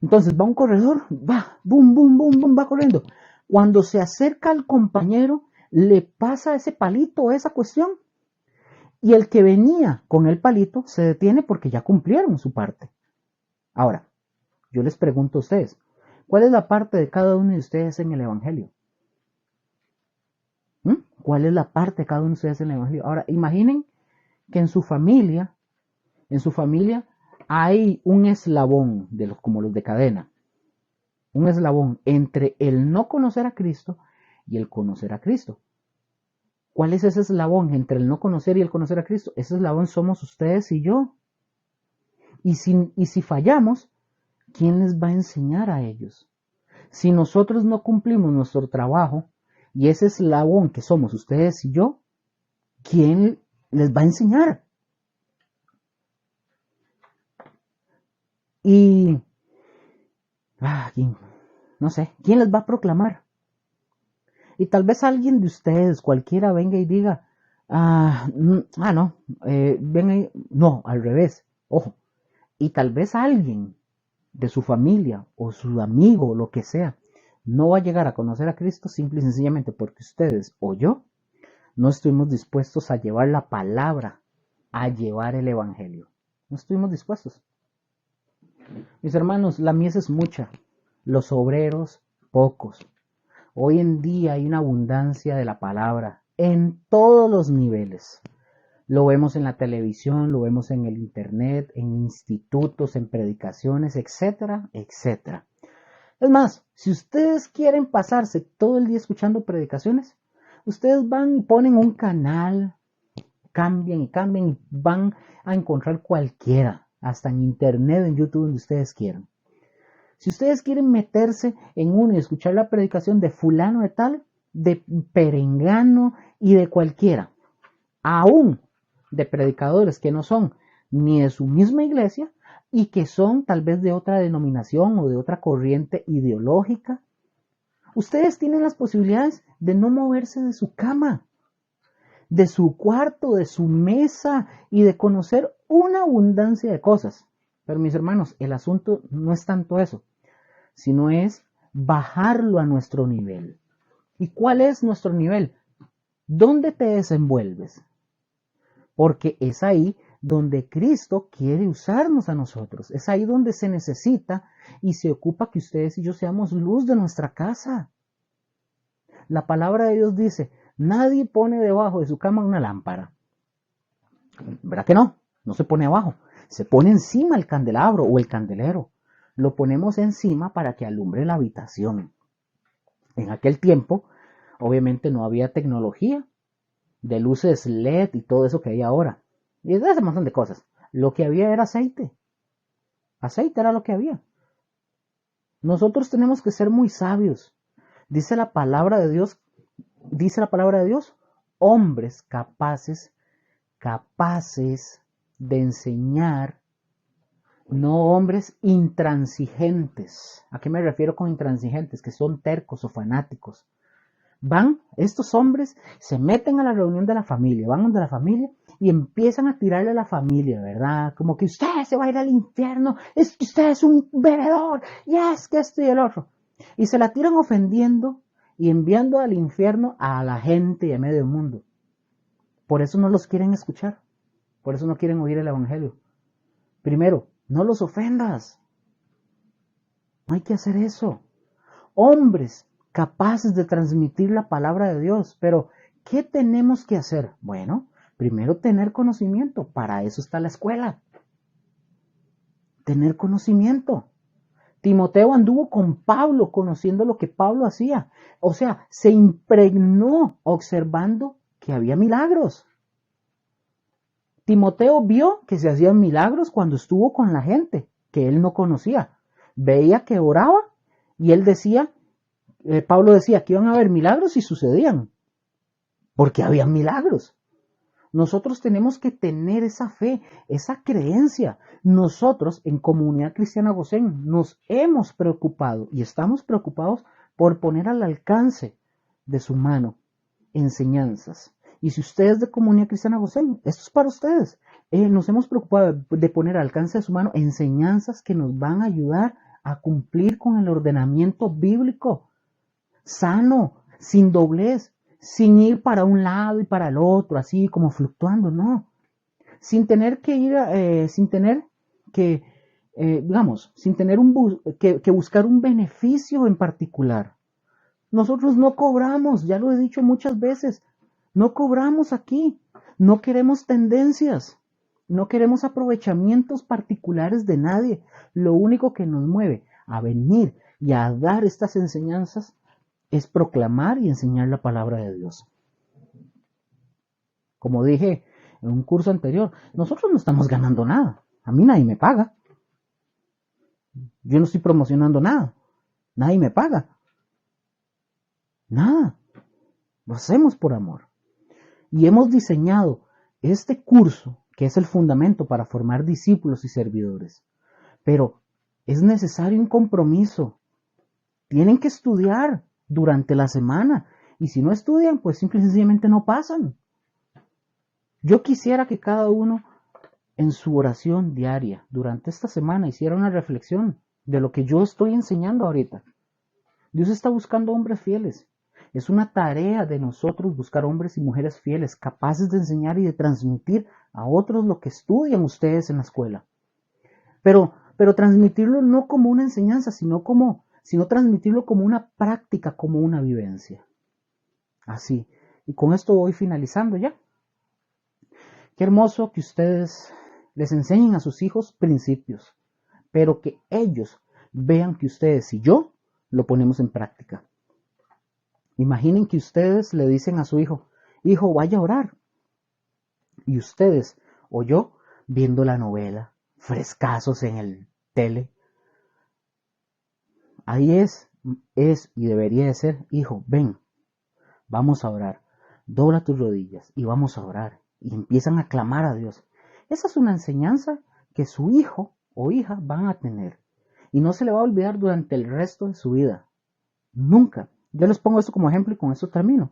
Entonces va un corredor, va, boom, boom, boom, boom, va corriendo. Cuando se acerca al compañero, le pasa ese palito, esa cuestión. Y el que venía con el palito se detiene porque ya cumplieron su parte. Ahora, yo les pregunto a ustedes, ¿cuál es la parte de cada uno de ustedes en el Evangelio? ¿Cuál es la parte de cada uno de ustedes en el Evangelio? Ahora, imaginen que en su familia hay un eslabón, como los de cadena, un eslabón entre el no conocer a Cristo y el conocer a Cristo. ¿Cuál es ese eslabón entre el no conocer y el conocer a Cristo? Ese eslabón somos ustedes y yo. Y si fallamos, ¿quién les va a enseñar a ellos? Si nosotros no cumplimos nuestro trabajo y ese eslabón que somos ustedes y yo, ¿quién les va a enseñar? Y no sé, ¿quién les va a proclamar? Y tal vez alguien de ustedes, cualquiera, venga y diga, no, venga y, no, al revés, ojo. Y tal vez alguien de su familia o su amigo o lo que sea no va a llegar a conocer a Cristo simple y sencillamente porque ustedes o yo no estuvimos dispuestos a llevar la palabra, a llevar el Evangelio. No estuvimos dispuestos. Mis hermanos, la mies es mucha, los obreros pocos. Hoy en día hay una abundancia de la palabra en todos los niveles. Lo vemos en la televisión, lo vemos en el internet, en institutos, en predicaciones, etcétera, etcétera. Es más, si ustedes quieren pasarse todo el día escuchando predicaciones, ustedes van y ponen un canal, cambian y van a encontrar cualquiera, hasta en internet, en YouTube, donde ustedes quieran. Si ustedes quieren meterse en uno y escuchar la predicación de fulano de tal, de perengano y de cualquiera, aún de predicadores que no son ni de su misma iglesia y que son tal vez de otra denominación o de otra corriente ideológica, ustedes tienen las posibilidades de no moverse de su cama, de su cuarto, de su mesa y de conocer una abundancia de cosas. Pero mis hermanos, el asunto no es tanto eso, sino es bajarlo a nuestro nivel. ¿Y cuál es nuestro nivel? ¿Dónde te desenvuelves? Porque es ahí donde Cristo quiere usarnos a nosotros. Es ahí donde se necesita y se ocupa que ustedes y yo seamos luz de nuestra casa. La palabra de Dios dice, nadie pone debajo de su cama una lámpara. ¿Verdad que no? No se pone abajo. Se pone encima el candelabro o el candelero. Lo ponemos encima para que alumbre la habitación. En aquel tiempo, obviamente no había tecnología de luces LED y todo eso que hay ahora. Y de ese montón de cosas. Lo que había era aceite. Aceite era lo que había. Nosotros tenemos que ser muy sabios. Dice la palabra de Dios, hombres capaces de enseñar, no hombres intransigentes. ¿A qué me refiero con intransigentes? Que son tercos o fanáticos. Van, estos hombres se meten a la reunión de la familia, van donde la familia y empiezan a tirarle a la familia, ¿verdad? Como que usted se va a ir al infierno, es que usted es un bebedor, y es que esto y el otro. Y se la tiran ofendiendo y enviando al infierno a la gente y a medio mundo. Por eso no los quieren escuchar, por eso no quieren oír el Evangelio. Primero, no los ofendas. No hay que hacer eso. Hombres capaces de transmitir la palabra de Dios. Pero, ¿qué tenemos que hacer? Bueno, primero tener conocimiento. Para eso está la escuela. Tener conocimiento. Timoteo anduvo con Pablo, conociendo lo que Pablo hacía. O sea, se impregnó observando que había milagros. Timoteo vio que se hacían milagros cuando estuvo con la gente que él no conocía. Veía que oraba y él decía, Pablo decía que iban a haber milagros y sucedían, porque había milagros. Nosotros tenemos que tener esa fe, esa creencia. Nosotros en Comunidad Cristiana Gosén nos hemos preocupado y estamos preocupados por poner al alcance de su mano enseñanzas. Y si ustedes de Comunidad Cristiana Gosén, esto es para ustedes. Nos hemos preocupado de poner al alcance de su mano enseñanzas que nos van a ayudar a cumplir con el ordenamiento bíblico, sano, sin doblez, sin ir para un lado y para el otro, así como fluctuando, no. Sin tener que ir, sin tener que, digamos, sin tener que buscar un beneficio en particular. Nosotros no cobramos, ya lo he dicho muchas veces, no cobramos aquí, no queremos tendencias, no queremos aprovechamientos particulares de nadie. Lo único que nos mueve a venir y a dar estas enseñanzas es proclamar y enseñar la palabra de Dios. Como dije en un curso anterior, nosotros no estamos ganando nada. A mí nadie me paga. Yo no estoy promocionando nada. Nadie me paga. Nada. Lo hacemos por amor. Y hemos diseñado este curso, que es el fundamento para formar discípulos y servidores. Pero es necesario un compromiso. Tienen que estudiar durante la semana. Y si no estudian, pues simple y sencillamente no pasan. Yo quisiera que cada uno en su oración diaria durante esta semana hiciera una reflexión de lo que yo estoy enseñando ahorita. Dios está buscando hombres fieles. Es una tarea de nosotros buscar hombres y mujeres fieles, capaces de enseñar y de transmitir a otros lo que estudian ustedes en la escuela. Pero transmitirlo no como una enseñanza, sino transmitirlo como una práctica, como una vivencia. Así. Y con esto voy finalizando ya. Qué hermoso que ustedes les enseñen a sus hijos principios, pero que ellos vean que ustedes y yo lo ponemos en práctica. Imaginen que ustedes le dicen a su hijo, hijo, vaya a orar. Y ustedes o yo viendo la novela, frescazos en el tele. Ahí es y debería de ser, hijo, ven, vamos a orar. Dobla tus rodillas y vamos a orar. Y empiezan a clamar a Dios. Esa es una enseñanza que su hijo o hija van a tener. Y no se le va a olvidar durante el resto de su vida. Nunca. Yo les pongo esto como ejemplo y con esto termino.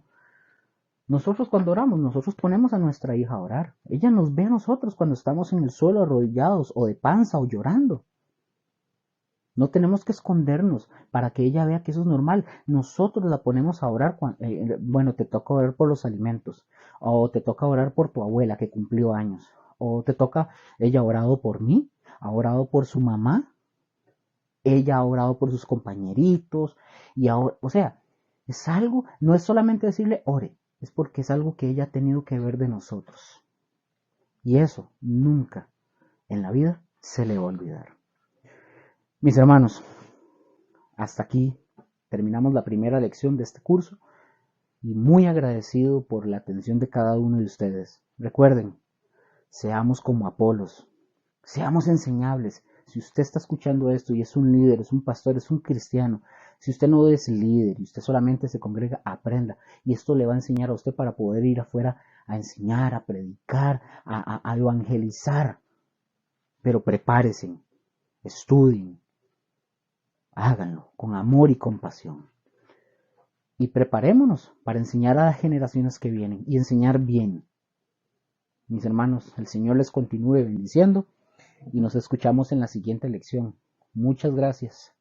Nosotros cuando oramos, nosotros ponemos a nuestra hija a orar. Ella nos ve a nosotros cuando estamos en el suelo arrodillados o de panza o llorando. No tenemos que escondernos para que ella vea que eso es normal. Nosotros la ponemos a orar. Bueno, te toca orar por los alimentos. O te toca orar por tu abuela que cumplió años. O te toca, ella ha orado por mí, ha orado por su mamá. Ella ha orado por sus compañeritos. Y ahora, o sea, es algo, no es solamente decirle ore, es porque es algo que ella ha tenido que ver de nosotros. Y eso nunca en la vida se le va a olvidar. Mis hermanos, hasta aquí terminamos la primera lección de este curso y muy agradecido por la atención de cada uno de ustedes. Recuerden, seamos como Apolos, seamos enseñables. Si usted está escuchando esto y es un líder, es un pastor, es un cristiano, si usted no es líder y usted solamente se congrega, aprenda. Y esto le va a enseñar a usted para poder ir afuera a enseñar, a predicar, a evangelizar. Pero prepárense, estudien, háganlo con amor y compasión. Y preparémonos para enseñar a las generaciones que vienen y enseñar bien. Mis hermanos, el Señor les continúe bendiciendo y nos escuchamos en la siguiente lección. Muchas gracias.